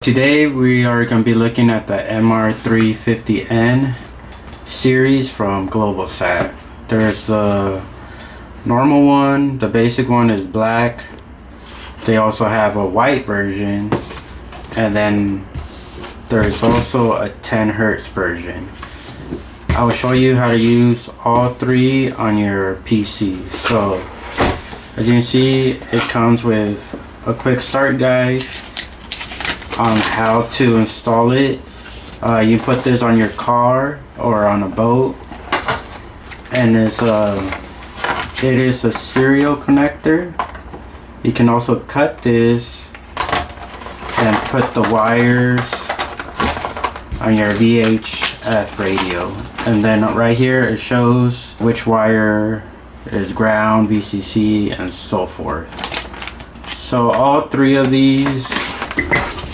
Today we are going to be looking at the MR-350N series from GlobalSat. There's the normal one, the basic one is black. They also have a white version, and then there's also a 10 Hz version. I will show you how to use all three on your PC. So as you can see, it comes with a quick start guide on how to install it. You put this on your car or on a boat, and it is a serial connector. You can also cut this and put the wires on your VHF radio, and then right here it shows which wire is ground, VCC, and so forth. So all three of these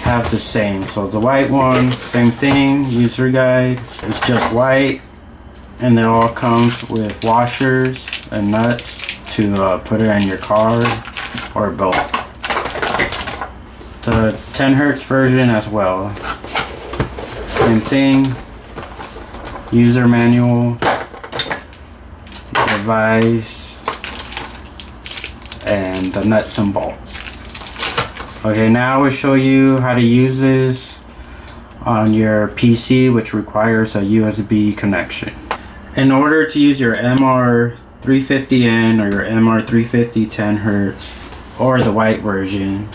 have the same. So the white one, same thing, user guide, it's just white, and it all comes with washers and nuts to put it in your car or boat. The 10 Hz version as well, same thing, user manual, device, and the nuts and bolts. Okay, now we'll show you how to use this on your PC, which requires a USB connection. In order to use your MR-350N or your MR-350 10 Hz or the white version,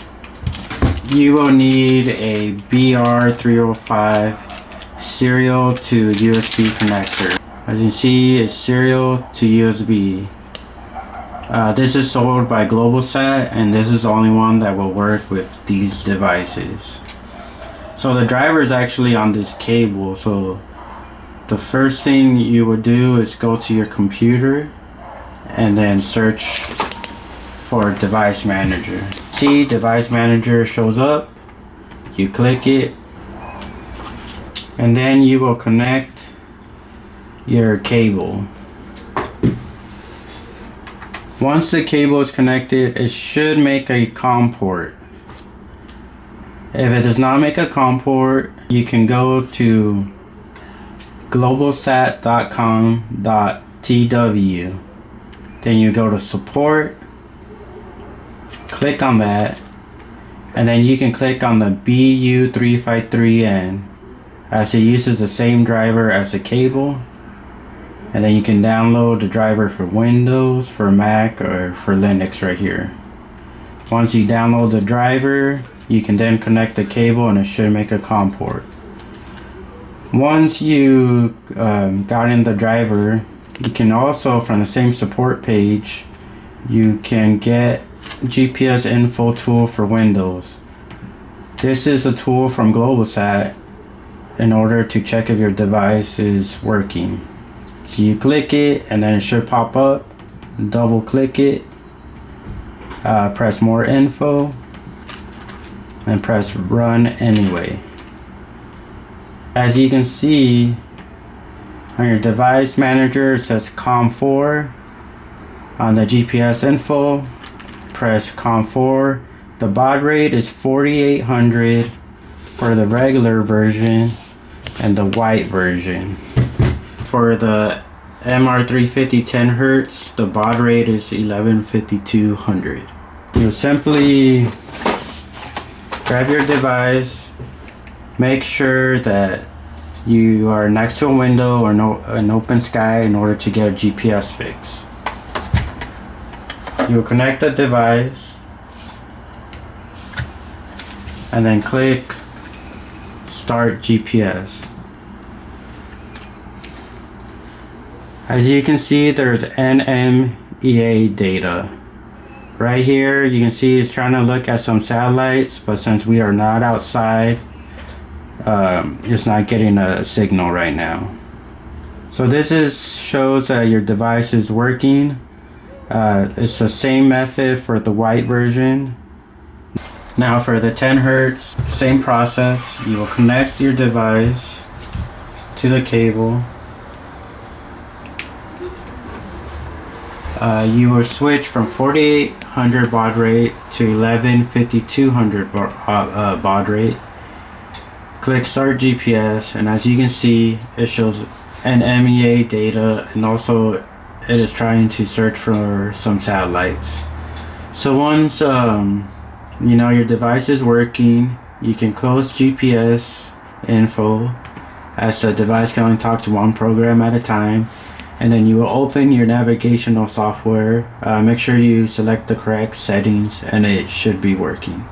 you will need a BR305 serial to USB connector. As you can see, it's serial to USB. This is sold by GlobalSat, and this is the only one that will work with these devices. So the driver is actually on this cable. So the first thing you would do is go to your computer and then search for device manager. See, device manager shows up, you click it, and then you will connect your cable. Once the cable is connected, it should make a COM port. If it does not make a COM port, you can go to globalsat.com.tw. Then you go to support, click on that, and then you can click on the BU353N, as it uses the same driver as the cable. And then you can download the driver for Windows, for Mac, or for Linux right here. Once you download the driver, you can then connect the cable and it should make a COM port. Once you got in the driver, you can also, from the same support page, you can get GPS info tool for Windows. This is a tool from GlobalSat in order to check if your device is working. So you click it and then it should pop up, double click it, press more info, and press run anyway. As you can see on your device manager, it says COM4. On the GPS info, press COM4. The baud rate is 4800 for the regular version and the white version. For the MR-350 10 Hz, the baud rate is 115200. You simply grab your device, make sure that you are next to a window or an open sky in order to get a GPS fix. You'll connect the device and then click Start GPS. As you can see, there's NMEA data. Right here, you can see it's trying to look at some satellites, but since we are not outside, it's not getting a signal right now. So this shows that your device is working. It's the same method for the white version. Now for the 10 Hz, same process. You will connect your device to the cable. You will switch from 4800 baud rate to 115200 baud rate. Click start GPS, and as you can see, it shows NMEA data, and also it is trying to search for some satellites. So once you know your device is working, you can close GPS info, as the device can only talk to one program at a time, and then you will open your navigational software. Make sure you select the correct settings, and it should be working.